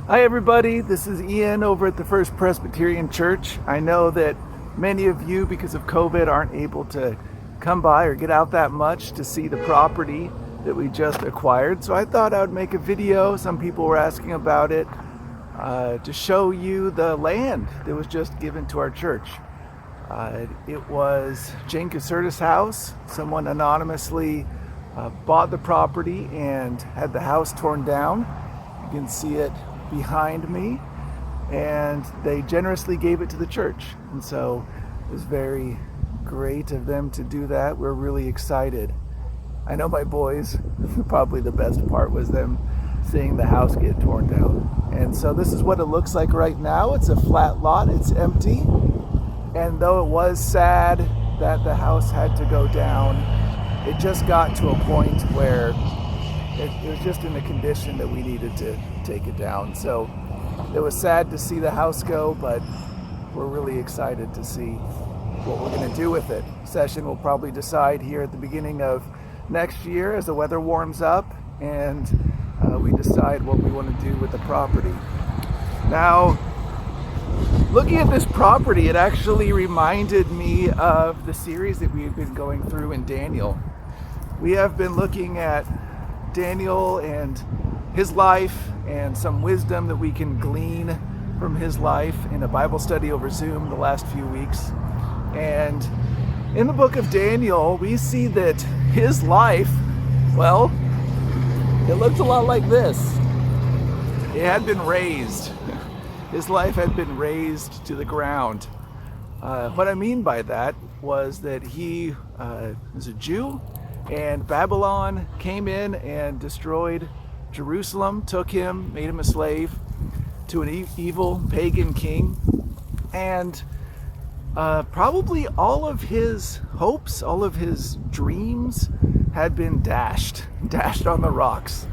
Hi everybody, this is Ian over at the First Presbyterian Church. I know that many of you, because of COVID, aren't able to come by or get out that much to see the property that we just acquired. So I thought I would make a video, some people were asking about it, to show you the land that was just given to our church. It was Jane Caserta's house. Someone anonymously bought the property and had the house torn down. You can see it behind me, and they generously gave it to the church, and so it was very great of them to do that. We're really excited. I know my boys, probably the best part was them seeing the house get torn down. And so this is what it looks like right now. It's a flat lot, it's empty, and though it was sad that the house had to go down, it just got to a point where it was just in a condition that we needed to take it down. So it was sad to see the house go, but we're really excited to see what we're going to do with it. Session will probably decide here at the beginning of next year as the weather warms up, and we decide what we want to do with the property. Now, looking at this property, it actually reminded me of the series that we've been going through in Daniel. We have been looking at Daniel and his life and some wisdom that we can glean from his life in a Bible study over Zoom the last few weeks. And in the book of Daniel, we see that his life, well, it looked a lot like this. It had been razed. His life had been razed to the ground. What I mean by that was that he was a Jew, and Babylon came in and destroyed Jerusalem, took him, made him a slave to an evil pagan king. And probably all of his hopes, all of his dreams had been dashed on the rocks.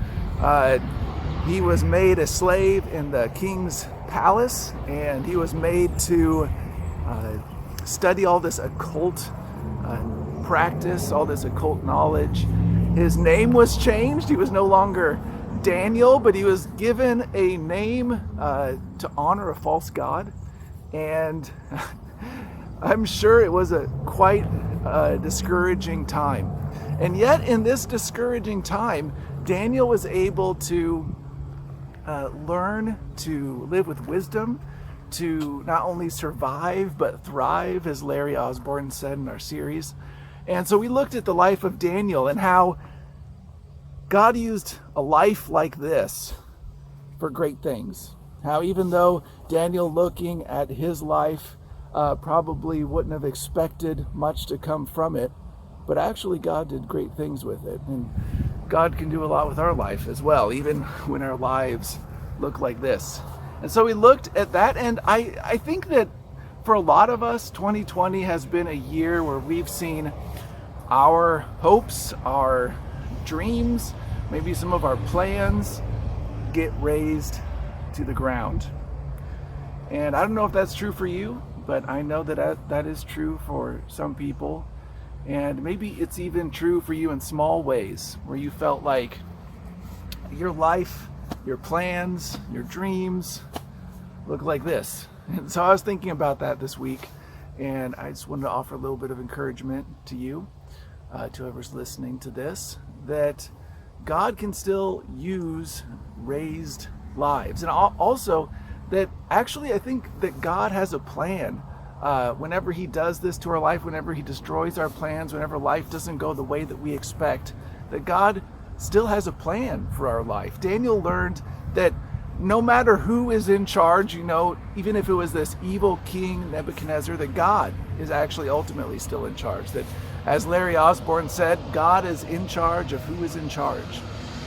He was made a slave in the king's palace, and he was made to study all this occult practice, all this occult knowledge. His name was changed. He was no longer Daniel, but he was given a name to honor a false god. And I'm sure it was a quite discouraging time. And yet in this discouraging time, Daniel was able to learn to live with wisdom, to not only survive but thrive, as Larry Osborne said in our series. And so we looked at the life of Daniel and how God used a life like this for great things. How even though Daniel, looking at his life, probably wouldn't have expected much to come from it, but actually God did great things with it. And God can do a lot with our life as well, even when our lives look like this. And so we looked at that, and I think that for a lot of us, 2020 has been a year where we've seen our hopes, our dreams, maybe some of our plans get razed to the ground. And I don't know if that's true for you, but I know that is true for some people. And maybe it's even true for you in small ways, where you felt like your life, your plans, your dreams look like this. And so I was thinking about that this week, and I just wanted to offer a little bit of encouragement to you, to whoever's listening to this, that God can still use raised lives. And also that actually I think that God has a plan. Whenever he does this to our life, whenever he destroys our plans, whenever life doesn't go the way that we expect, that God still has a plan for our life. Daniel learned that no matter who is in charge, even if it was this evil king Nebuchadnezzar, that God is actually ultimately still in charge. That, as Larry Osborne said, God is in charge of who is in charge.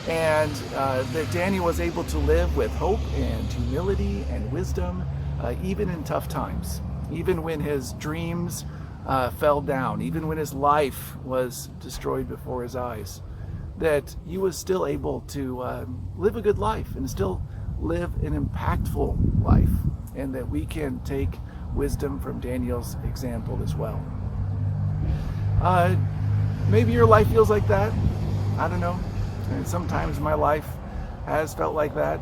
And that Daniel was able to live with hope and humility and wisdom, even in tough times, even when his dreams fell down, even when his life was destroyed before his eyes, that he was still able to live a good life and still live an impactful life, and that we can take wisdom from Daniel's example as well. Maybe your life feels like that. I don't know. And sometimes my life has felt like that.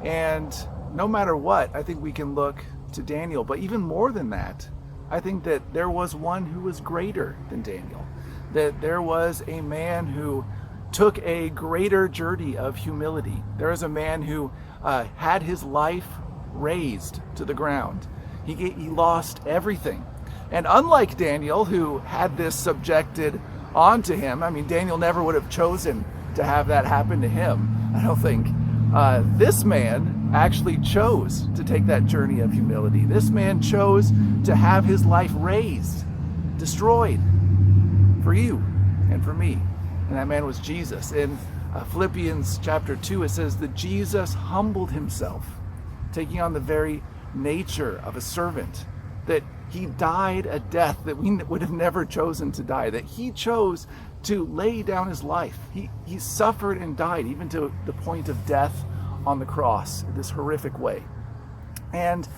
And no matter what, I think we can look to Daniel. But even more than that, I think that there was one who was greater than Daniel. That there was a man who took a greater journey of humility. There was a man who had his life razed to the ground. He lost everything. And unlike Daniel, who had this subjected onto him, I mean, Daniel never would have chosen to have that happen to him, I don't think. This man actually chose to take that journey of humility. This man chose to have his life razed, destroyed for you and for me. And that man was Jesus. In Philippians chapter 2, it says that Jesus humbled himself, taking on the very nature of a servant, that he died a death that we would have never chosen to die, that he chose to lay down his life. He suffered and died, even to the point of death on the cross, in this horrific way. And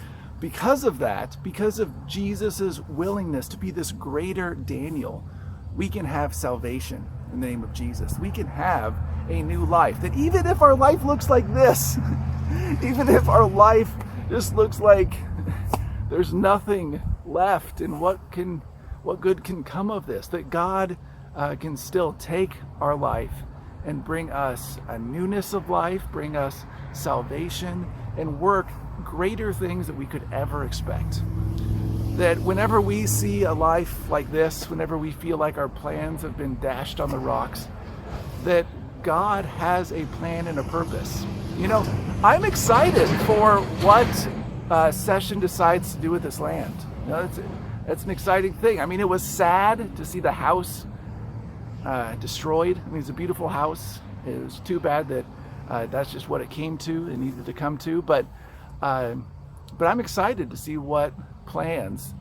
because of that, because of Jesus's willingness to be this greater Daniel, we can have salvation in the name of Jesus. We can have a new life. That even if our life looks like this, even if our life just looks like there's nothing left, and what good can come of this, that God can still take our life and bring us a newness of life, bring us salvation, and work greater things that we could ever expect. That whenever we see a life like this, whenever we feel like our plans have been dashed on the rocks, that God has a plan and a purpose. You know, I'm excited for what Session decides to do with this land. You know, that's an exciting thing. I mean, it was sad to see the house destroyed. I mean, it's a beautiful house. It was too bad that that's just what it came to. It needed to come to. But I'm excited to see what plans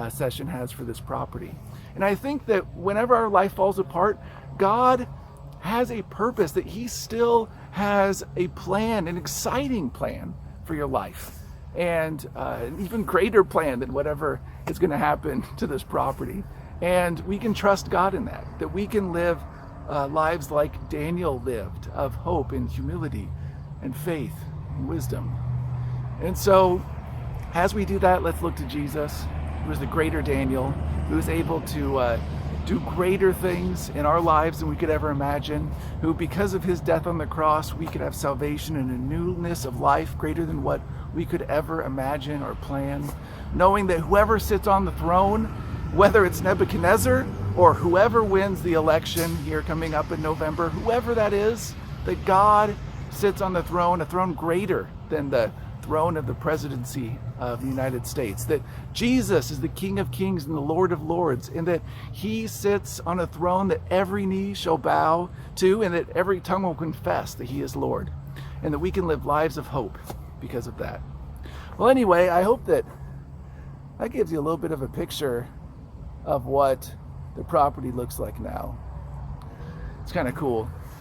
Session has for this property. And I think that whenever our life falls apart, God has a purpose, that he still has a plan, an exciting plan for your life, and an even greater plan than whatever is going to happen to this property. And we can trust God in that we can live lives like Daniel lived, of hope and humility and faith and wisdom. And so as we do that, let's look to Jesus, who is the greater Daniel, who is able to do greater things in our lives than we could ever imagine, who, because of his death on the cross, we could have salvation and a newness of life greater than what we could ever imagine or plan, knowing that whoever sits on the throne, whether it's Nebuchadnezzar or whoever wins the election here coming up in November, whoever that is, that God sits on the throne, a throne greater than the throne of the presidency of the United States, that Jesus is the King of Kings and the Lord of Lords, and that he sits on a throne that every knee shall bow to, and that every tongue will confess that he is Lord, and that we can live lives of hope because of that. Well, anyway, I hope that gives you a little bit of a picture of what the property looks like now. It's kind of cool.